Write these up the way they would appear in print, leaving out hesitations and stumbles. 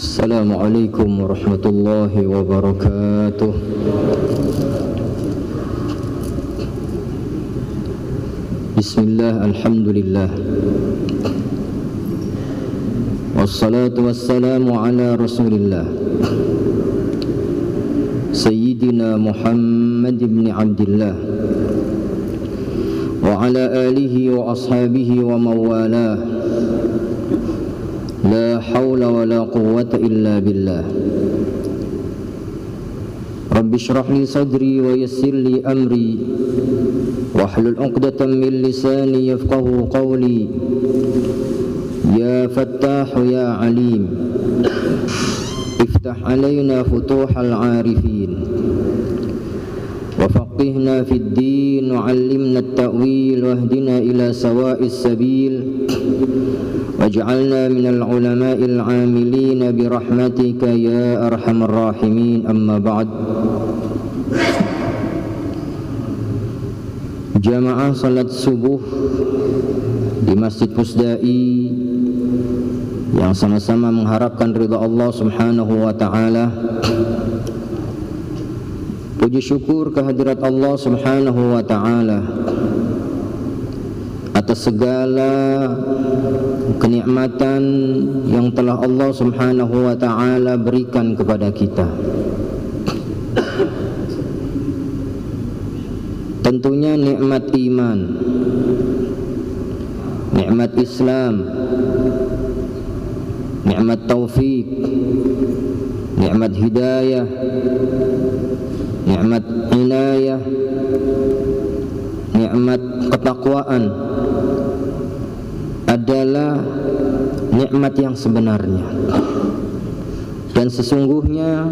Assalamualaikum warahmatullahi wabarakatuh. Bismillah, alhamdulillah. Wassalatu wassalamu ala rasulillah Sayyidina Muhammad ibn Abdillah wa ala alihi wa ashabihi wa mawalah. La hawla wa la quwwata illa billah. Rabbi shrah li sadri wa yassir li amri wahlul 'uqdatam min lisani yafqahu qawli. Ya Fattah ya Alim, iftah alayna futuhal 'arifin wa faqihna fid din wa 'allimna at-ta'wil wahdina ila sawa'is sabil. Waj'alna minal ulama'il 'amilin birahmatika ya arhamar rahimin. Amma ba'd. Jamaah salat subuh di Masjid Pusdai yang sama-sama mengharapkan ridha Allah Subhanahu wa taala. Puji syukur kehadirat Allah Subhanahu wa taala atas segala kenikmatan yang telah Allah Subhanahu wa taala berikan kepada kita. Tentunya nikmat iman, nikmat Islam, nikmat taufik, nikmat hidayah, nikmat inayah, nikmat ketakwaan adalah nikmat yang sebenarnya. Dan sesungguhnya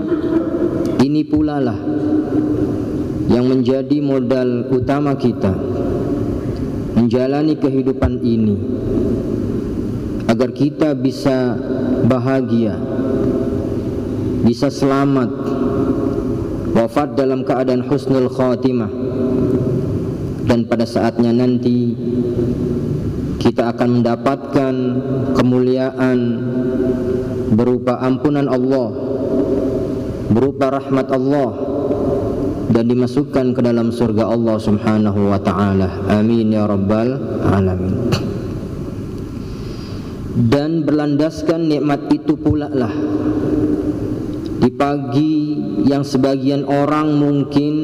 ini pula lah yang menjadi modal utama kita menjalani kehidupan ini, agar kita bisa bahagia, bisa selamat, wafat dalam keadaan husnul khatimah, dan pada saatnya nanti kita akan mendapatkan kemuliaan berupa ampunan Allah, berupa rahmat Allah, dan dimasukkan ke dalam surga Allah Subhanahu wa taala. Amin ya rabbal alamin. Dan berlandaskan nikmat itu pula lah di pagi yang sebagian orang mungkin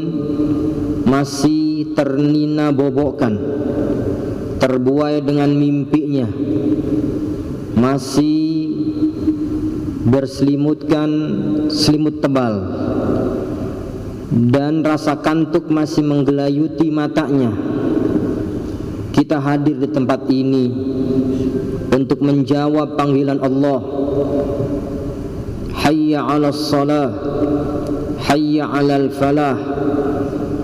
masih ternina bobokkan, terbuai dengan mimpinya, masih berselimutkan selimut tebal, dan rasa kantuk masih menggelayuti matanya. Kita hadir di tempat ini untuk menjawab panggilan Allah. Hayya 'alas salah, hayya 'alal falah,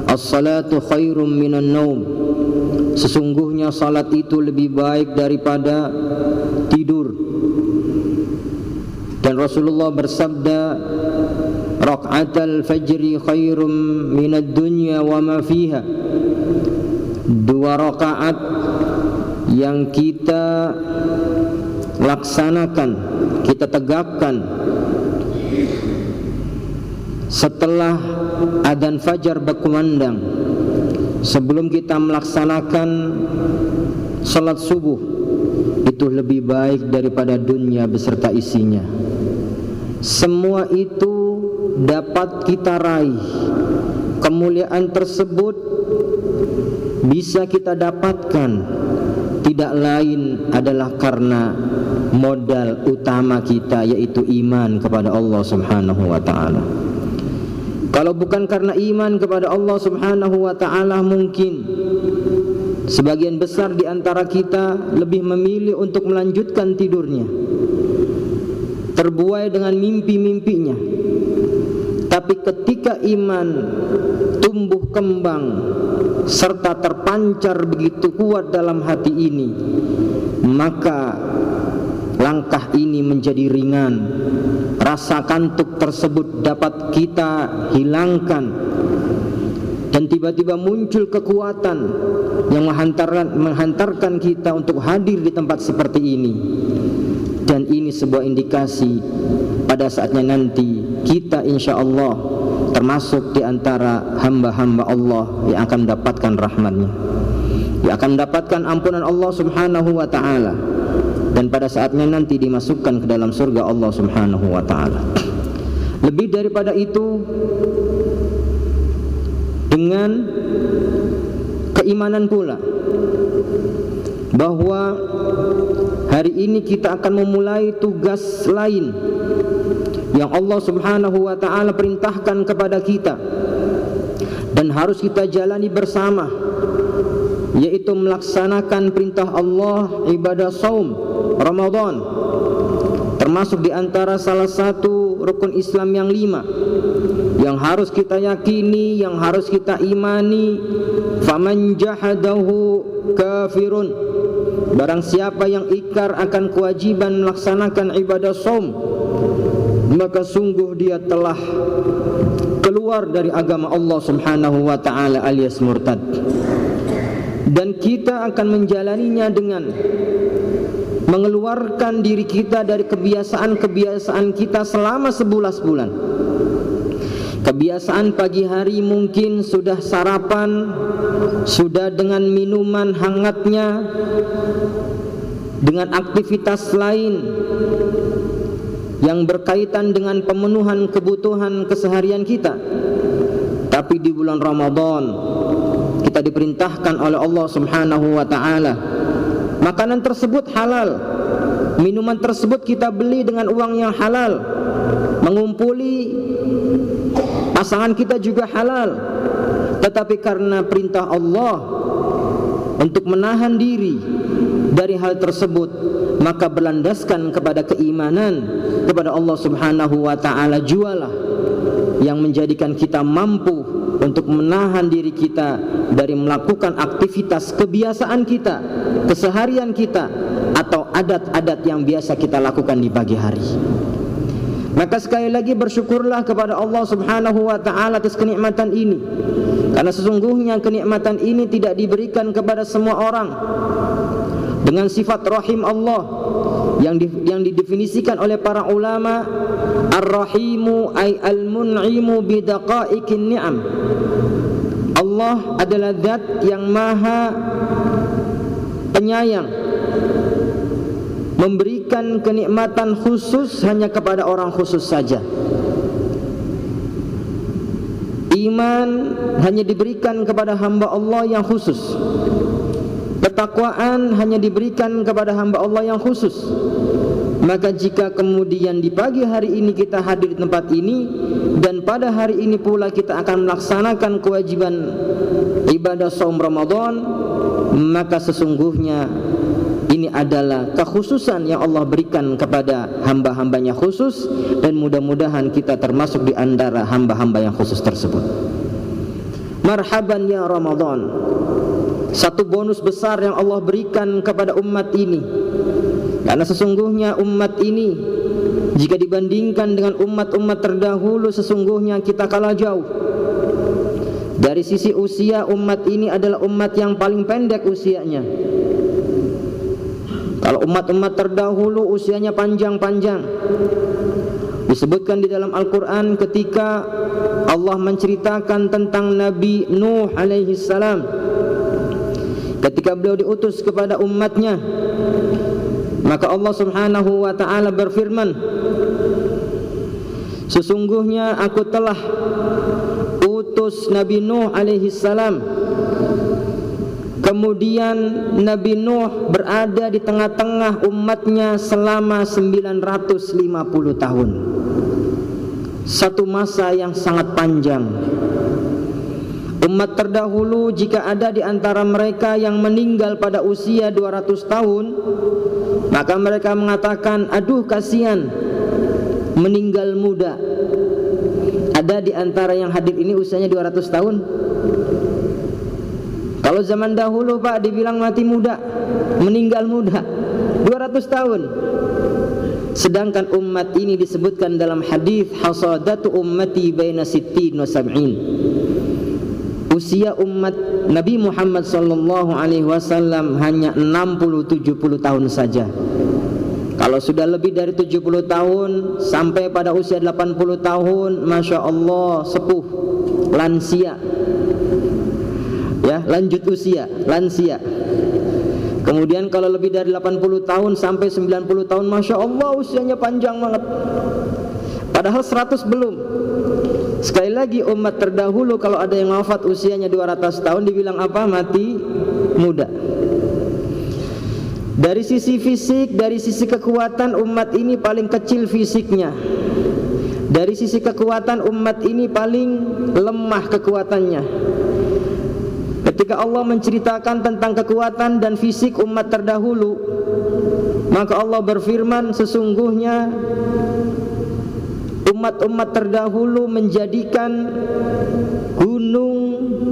as-salatu khairum minan naum. Sesungguhnya salat itu lebih baik daripada tidur. Dan Rasulullah bersabda, raq'atal fajri khairum minad dunya wa ma fiha. 2 rakaat yang kita laksanakan, kita tegakkan setelah adzan fajar berkumandang, sebelum kita melaksanakan salat subuh, itu lebih baik daripada dunia beserta isinya. Semua itu dapat kita raih. Kemuliaan tersebut bisa kita dapatkan tidak lain adalah karena modal utama kita, yaitu iman kepada Allah Subhanahu wa taala. Kalau bukan karena iman kepada Allah Subhanahu wa taala, mungkin sebagian besar di antara kita lebih memilih untuk melanjutkan tidurnya, terbuai dengan mimpi-mimpinya. Tapi ketika iman tumbuh kembang serta terpancar begitu kuat dalam hati ini, maka langkah ini menjadi ringan. Rasa kantuk tersebut dapat kita hilangkan, dan tiba-tiba muncul kekuatan yang menghantarkan kita untuk hadir di tempat seperti ini. Dan ini sebuah indikasi pada saatnya nanti kita insya Allah termasuk di antara hamba-hamba Allah yang akan mendapatkan rahmat-Nya, yang akan mendapatkan ampunan Allah Subhanahu wa ta'ala, dan pada saatnya nanti dimasukkan ke dalam surga Allah Subhanahu wa ta'ala. Lebih daripada itu, dengan keimanan pula bahwa hari ini kita akan memulai tugas lain yang Allah Subhanahu wa ta'ala perintahkan kepada kita dan harus kita jalani bersama, yaitu melaksanakan perintah Allah ibadah saum Ramadan, termasuk di antara salah satu rukun Islam yang 5 yang harus kita yakini, yang harus kita imani. Faman jahadahu kafirun, barang siapa yang ikrar akan kewajiban melaksanakan ibadah saum, maka sungguh dia telah keluar dari agama Allah Subhanahu wa ta'ala alias murtad. Dan kita akan menjalaninya dengan mengeluarkan diri kita dari kebiasaan-kebiasaan kita selama 11 bulan. Kebiasaan pagi hari mungkin sudah sarapan, sudah dengan minuman hangatnya, dengan aktivitas lain yang berkaitan dengan pemenuhan kebutuhan keseharian kita. Tapi di bulan Ramadan kita diperintahkan oleh Allah Subhanahu wa ta'ala, makanan tersebut halal, minuman tersebut kita beli dengan uang yang halal, mengumpuli pasangan kita juga halal. Tetapi karena perintah Allah untuk menahan diri dari hal tersebut, maka berlandaskan kepada keimanan kepada Allah Subhanahu wa ta'ala jualah yang menjadikan kita mampu untuk menahan diri kita dari melakukan aktivitas kebiasaan kita, keseharian kita, atau adat-adat yang biasa kita lakukan di pagi hari. Maka sekali lagi bersyukurlah kepada Allah Subhanahu wa ta'ala atas kenikmatan ini, karena sesungguhnya kenikmatan ini tidak diberikan kepada semua orang. Dengan sifat rahim Allah yang didefinisikan oleh para ulama, Ar-Rahimu ay al-mun'imu bidaqaiqin ni'am. Allah adalah zat yang maha penyayang, memberikan kenikmatan khusus hanya kepada orang khusus saja. Iman hanya diberikan kepada hamba Allah yang khusus. Ketakwaan hanya diberikan kepada hamba Allah yang khusus. Maka jika kemudian di pagi hari ini kita hadir di tempat ini, dan pada hari ini pula kita akan melaksanakan kewajiban ibadah saum Ramadan, maka sesungguhnya ini adalah kekhususan yang Allah berikan kepada hamba-hambanya khusus, dan mudah-mudahan kita termasuk di antara hamba-hamba yang khusus tersebut. Marhaban ya Ramadan, satu bonus besar yang Allah berikan kepada umat ini, karena sesungguhnya umat ini jika dibandingkan dengan umat-umat terdahulu, sesungguhnya kita kalah jauh. Dari sisi usia, umat ini adalah umat yang paling pendek usianya. Kalau umat-umat terdahulu usianya panjang-panjang. Disebutkan di dalam Al-Quran ketika Allah menceritakan tentang Nabi Nuh alaihi salam, ketika beliau diutus kepada umatnya, maka Allah Subhanahu wa ta'ala berfirman, sesungguhnya aku telah utus Nabi Nuh alaihi salam. Kemudian Nabi Nuh berada di tengah-tengah umatnya selama 950 tahun. Satu masa yang sangat panjang. Umat terdahulu jika ada di antara mereka yang meninggal pada usia 200 tahun, maka mereka mengatakan, aduh kasihan, meninggal muda. Ada di antara yang hadir ini usianya 200 tahun? Kalau zaman dahulu Pak dibilang mati muda, meninggal muda, 200 tahun. Sedangkan umat ini disebutkan dalam hadis hasadatu ummati baina sittin wa sab'in. Usia umat Nabi Muhammad sallallahu alaihi wasallam hanya 60-70 tahun saja. Kalau Kalau sudah lebih dari 70 tahun sampai pada usia 80 tahun, Masya Allah, sepuh, lansia, ya, lanjut usia, lansia. Kemudian kalau lebih dari 80 tahun sampai 90 tahun, Masya Allah, usianya panjang banget. Padahal 100 belum. Sekali lagi, umat terdahulu kalau ada yang wafat usianya 200 tahun dibilang apa? Mati muda. Dari sisi fisik, dari sisi kekuatan, umat ini paling kecil fisiknya. Dari sisi kekuatan, umat ini paling lemah kekuatannya. Ketika Allah menceritakan tentang kekuatan dan fisik umat terdahulu, maka Allah berfirman, sesungguhnya umat-umat terdahulu menjadikan gunung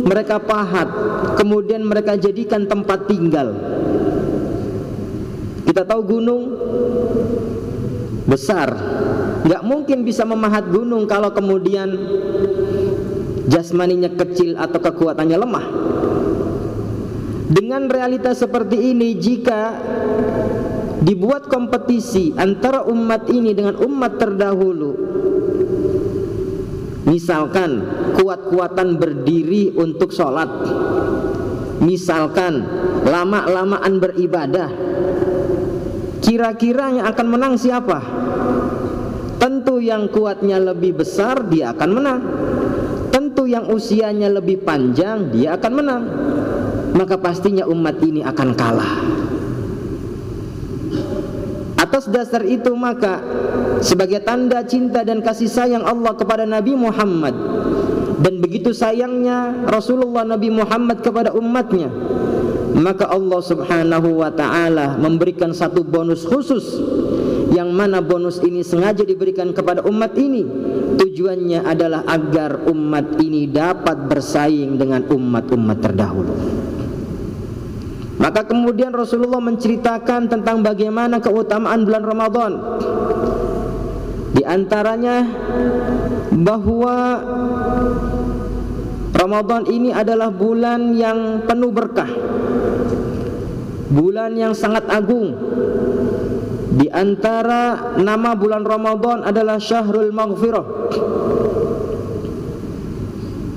mereka pahat, kemudian mereka jadikan tempat tinggal. Kita tahu gunung besar, nggak mungkin bisa memahat gunung kalau kemudian jasmaninya kecil atau kekuatannya lemah. Dengan realitas seperti ini, jika dibuat kompetisi antara umat ini dengan umat terdahulu, misalkan kuat-kuatan berdiri untuk sholat, misalkan lama-lamaan beribadah, kira-kira yang akan menang siapa? Tentu yang kuatnya lebih besar, dia akan menang. Tentu yang usianya lebih panjang, dia akan menang. Maka pastinya umat ini akan kalah. Atas dasar itu, maka sebagai tanda cinta dan kasih sayang Allah kepada Nabi Muhammad, dan begitu sayangnya Rasulullah Nabi Muhammad kepada umatnya, maka Allah Subhanahu wa ta'ala memberikan satu bonus khusus, yang mana bonus ini sengaja diberikan kepada umat ini. Tujuannya adalah agar umat ini dapat bersaing dengan umat-umat terdahulu. Maka kemudian Rasulullah menceritakan tentang bagaimana keutamaan bulan Ramadan. Di antaranya bahwa Ramadan ini adalah bulan yang penuh berkah, bulan yang sangat agung. Di antara nama bulan Ramadan adalah Syahrul Maghfirah.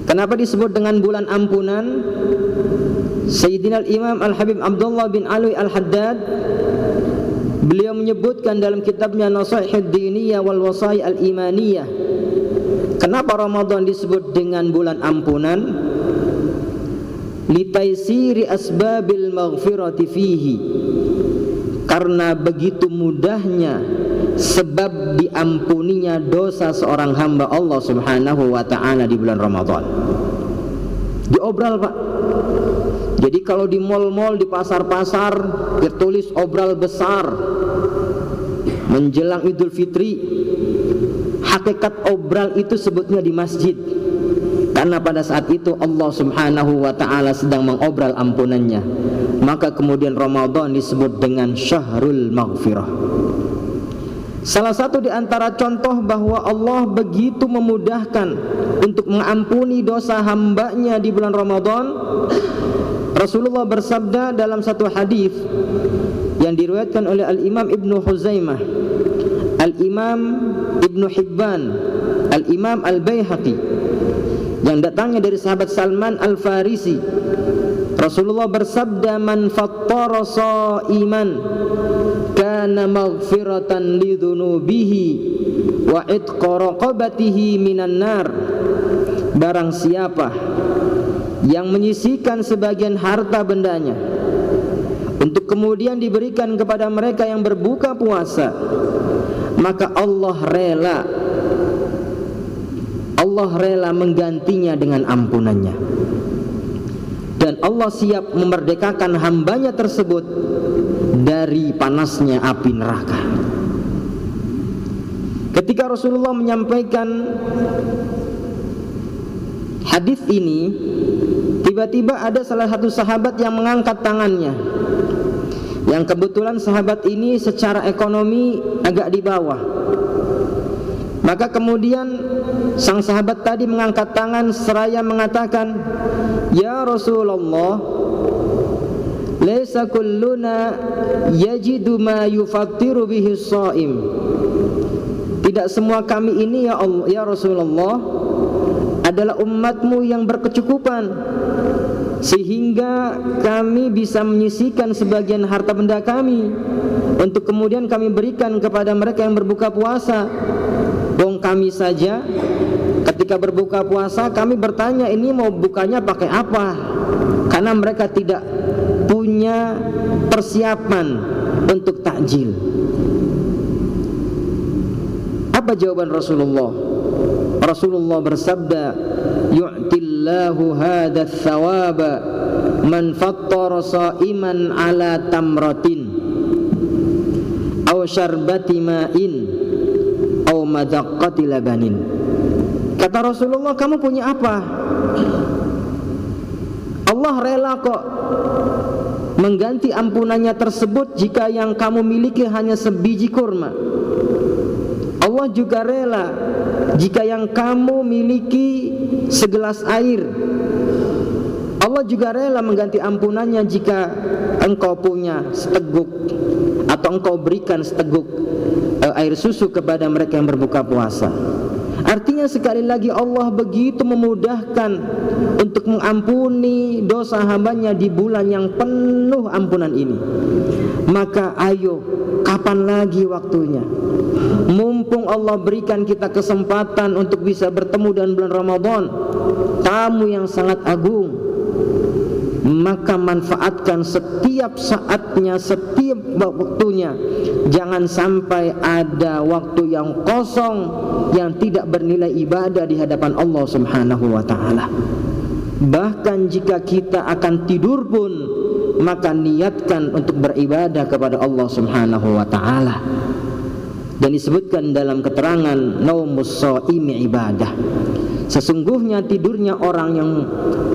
Kenapa disebut dengan bulan ampunan? Sayyidina Imam Al-Habib Abdullah bin Alwi Al-Haddad, beliau menyebutkan dalam kitabnya Nasaihid Diniyah wal Wasai Al-Imaniyah, kenapa Ramadan disebut dengan bulan ampunan? Litaisiri asbabil maghfirati fihi, karena begitu mudahnya sebab diampuninya dosa seorang hamba Allah Subhanahu wa ta'ala di bulan Ramadan. Diobral, Pak. Jadi kalau di mal-mal, di pasar-pasar tertulis obral besar menjelang Idul Fitri, hakikat obral itu sebutnya di masjid, karena pada saat itu Allah Subhanahu wa ta'ala sedang mengobral ampunannya. Maka kemudian Ramadan disebut dengan Syahrul Maghfirah. Salah satu di antara contoh bahwa Allah begitu memudahkan untuk mengampuni dosa hambanya di bulan Ramadan, Rasulullah bersabda dalam satu hadis yang diriwayatkan oleh Al-Imam Ibnu Huzaimah, Al-Imam Ibnu Hibban, Al-Imam Al-Baihaqi, yang datangnya dari sahabat Salman Al-Farisi. Rasulullah bersabda, man fattara sha'iman kana maghfiratan lidzunubihi wa itqa raqabatihi minan nar. Barang siapa yang menyisihkan sebagian harta bendanya untuk kemudian diberikan kepada mereka yang berbuka puasa, maka Allah rela menggantinya dengan ampunannya, dan Allah siap memerdekakan hambanya tersebut dari panasnya api neraka. Ketika Rasulullah menyampaikan hadis ini, tiba-tiba ada salah satu sahabat yang mengangkat tangannya, yang kebetulan sahabat ini secara ekonomi agak di bawah. Maka kemudian sang sahabat tadi mengangkat tangan seraya mengatakan, ya Rasulullah, laisa kulluna yajidu ma yufattiru bihi shaim. Tidak semua kami ini ya Allah, ya Rasulullah, adalah umatmu yang berkecukupan sehingga kami bisa menyisihkan sebagian harta benda kami untuk kemudian kami berikan kepada mereka yang berbuka puasa. Wong kami saja ketika berbuka puasa kami bertanya ini mau bukanya pakai apa, karena mereka tidak punya persiapan untuk takjil. Apa jawaban Rasulullah? Rasulullah bersabda, yu'tillahu hadha thawaba man fattara sa'iman ala tamratin aw syarbati ma'in aw madaqqati labanin. Kata Rasulullah, kamu punya apa? Allah rela kok mengganti ampunannya tersebut jika yang kamu miliki hanya sebiji kurma. Allah juga rela jika yang kamu miliki segelas air. Allah juga rela mengganti ampunannya jika engkau punya seteguk atau engkau berikan seteguk air susu kepada mereka yang berbuka puasa. Artinya sekali lagi Allah begitu memudahkan untuk mengampuni dosa hambanya di bulan yang penuh ampunan ini. Maka ayo, kapan lagi waktunya? Mumpung Allah berikan kita kesempatan untuk bisa bertemu dengan bulan Ramadan, tamu yang sangat agung, maka manfaatkan setiap saatnya, setiap waktunya. Jangan sampai ada waktu yang kosong yang tidak bernilai ibadah di hadapan Allah Subhanahu wa ta'ala. Bahkan jika kita akan tidur pun, maka niatkan untuk beribadah kepada Allah Subhanahu wa ta'ala. Dan disebutkan dalam keterangan naumus shaimi ibadah, sesungguhnya tidurnya orang yang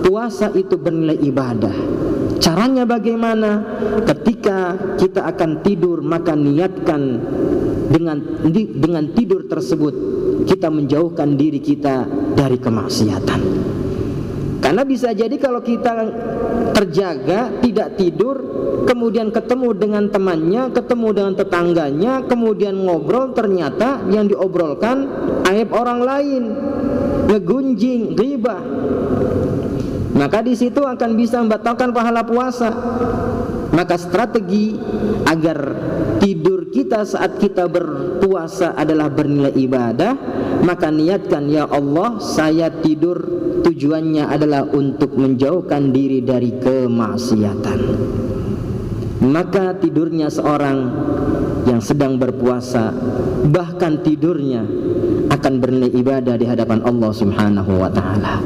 puasa itu bernilai ibadah. Caranya bagaimana? Ketika kita akan tidur, maka niatkan dengan tidur tersebut kita menjauhkan diri kita dari kemaksiatan. Karena bisa jadi kalau kita terjaga, tidak tidur, kemudian ketemu dengan temannya, ketemu dengan tetangganya, kemudian ngobrol, ternyata yang diobrolkan aib orang lain, ngegunjing, ghibah, maka di situ akan bisa membatalkan pahala puasa. Maka strategi agar tidur kita saat kita berpuasa adalah bernilai ibadah, maka niatkan, ya Allah, saya tidur tujuannya adalah untuk menjauhkan diri dari kemaksiatan. Maka tidurnya seorang yang sedang berpuasa, bahkan tidurnya akan bernilai ibadah di hadapan Allah Subhanahu wa ta'ala.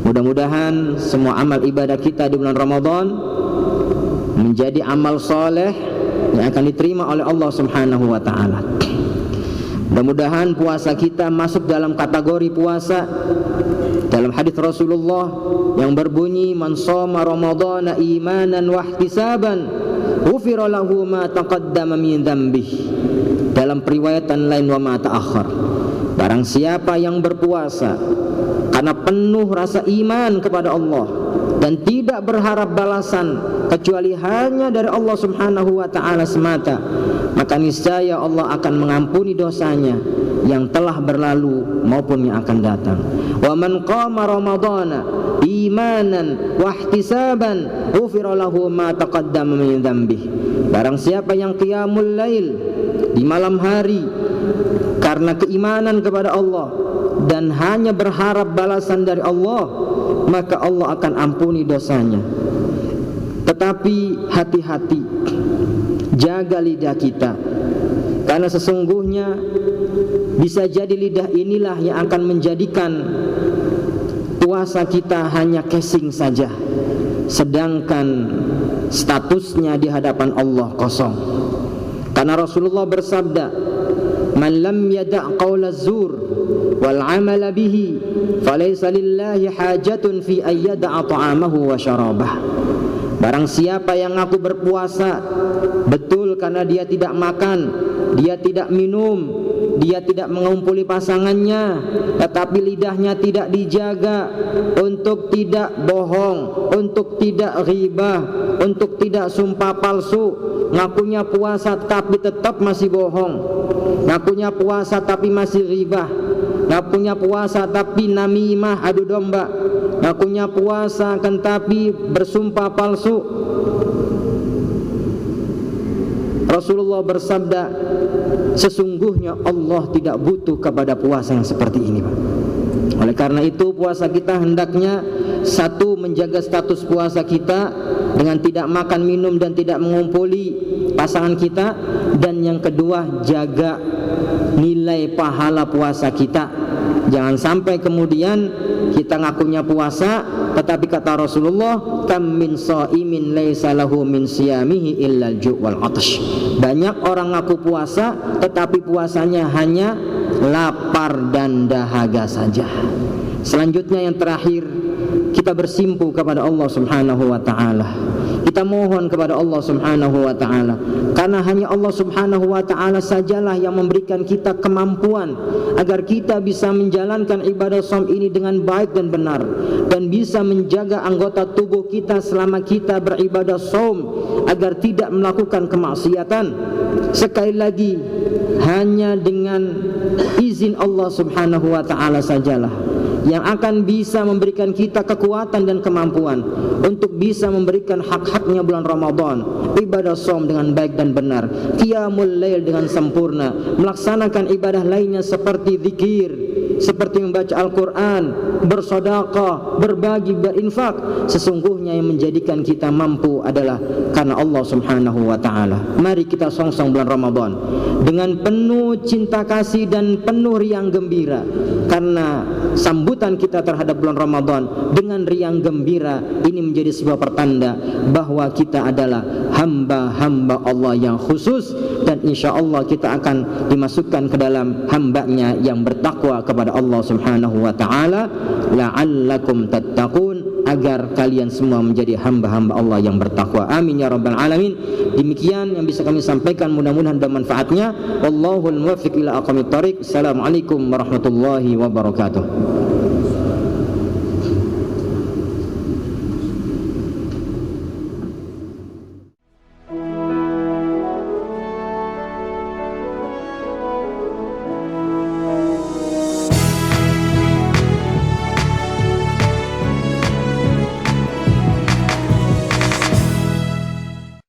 Mudah-mudahan semua amal ibadah kita di bulan Ramadan menjadi amal soleh yang akan diterima oleh Allah Subhanahu wa ta'ala. Mudah-mudahan puasa kita masuk dalam kategori puasa dalam hadis Rasulullah yang berbunyi, man shoma ramadhana imanan wa ihtisaban ghufira lahu ma taqaddama min dzambih. Dalam periwayatan lain, wa ma ta'akhkhar. Barang siapa yang berpuasa karena penuh rasa iman kepada Allah dan tidak berharap balasan kecuali hanya dari Allah Subhanahu wa ta'ala semata, maka niscaya Allah akan mengampuni dosanya yang telah berlalu maupun yang akan datang. Wa man qama ramadhana imanan wa ihtisaban ghufira lahu ma taqaddama min dzambih. Barang siapa yang qiyamul lail di malam hari karena keimanan kepada Allah dan hanya berharap balasan dari Allah, maka Allah akan ampuni dosanya. Tetapi hati-hati, jaga lidah kita, karena sesungguhnya bisa jadi lidah inilah yang akan menjadikan puasa kita hanya casing saja, sedangkan statusnya di hadapan Allah kosong. Karena Rasulullah bersabda, man lam yada' qawla zur wal amala bihi falaysa lillahi hajatun fi ayyada'a ta'amahu wa syarabah. Barang siapa yang ngaku berpuasa betul karena dia tidak makan, dia tidak minum, dia tidak mengumpuli pasangannya, tetapi lidahnya tidak dijaga untuk tidak bohong, untuk tidak ghibah, untuk tidak sumpah palsu. Ngakunya puasa tapi tetap masih bohong, ngakunya puasa tapi masih ghibah, ngakunya puasa tapi namimah, adu domba, ngakunya puasa kan tapi bersumpah palsu. Rasulullah bersabda, sesungguhnya Allah tidak butuh kepada puasa yang seperti ini, Pak. Oleh karena itu puasa kita hendaknya satu, menjaga status puasa kita dengan tidak makan, minum dan tidak mengumpuli pasangan kita, dan yang kedua jaga nilai pahala puasa kita. Jangan sampai kemudian kita ngakunya puasa tetapi kata Rasulullah, kam min shaimin laisa lahu min siyamihi illa al-ju' wal 'atash. Banyak orang ngaku puasa tetapi puasanya hanya lapar dan dahaga saja. Selanjutnya yang terakhir, kita bersimpu kepada Allah Subhanahu wa taala. Kita mohon kepada Allah Subhanahu wa taala, karena hanya Allah Subhanahu wa taala sajalah yang memberikan kita kemampuan agar kita bisa menjalankan ibadah shaum ini dengan baik dan benar, dan bisa menjaga anggota tubuh kita selama kita beribadah shaum agar tidak melakukan kemaksiatan. Sekali lagi, hanya dengan izin Allah Subhanahu wa taala sajalah yang akan bisa memberikan kita kekuatan dan kemampuan untuk bisa memberikan hak-haknya bulan Ramadan, ibadah shaum dengan baik dan benar, qiyamul lail dengan sempurna, melaksanakan ibadah lainnya seperti zikir, seperti membaca Al-Quran, bersedekah, berbagi, berinfak. Sesungguhnya yang menjadikan kita mampu adalah karena Allah Subhanahu wa taala. Mari kita songsong bulan Ramadan dengan penuh cinta kasih dan penuh riang gembira, karena sambutan kita terhadap bulan Ramadan dengan riang gembira ini menjadi sebuah pertanda bahwa kita adalah hamba-hamba Allah yang khusus, dan insya Allah kita akan dimasukkan ke dalam hambanya yang bertakwa kepada Allah Subhanahu wa ta'ala, la'allakum tattaqun, agar kalian semua menjadi hamba-hamba Allah yang bertakwa. Amin ya rabbal alamin. Demikian yang bisa kami sampaikan, mudah-mudahan ada manfaatnya. Wallahul muwaffiq ila aqwamit thoriq. Assalamualaikum warahmatullahi wabarakatuh.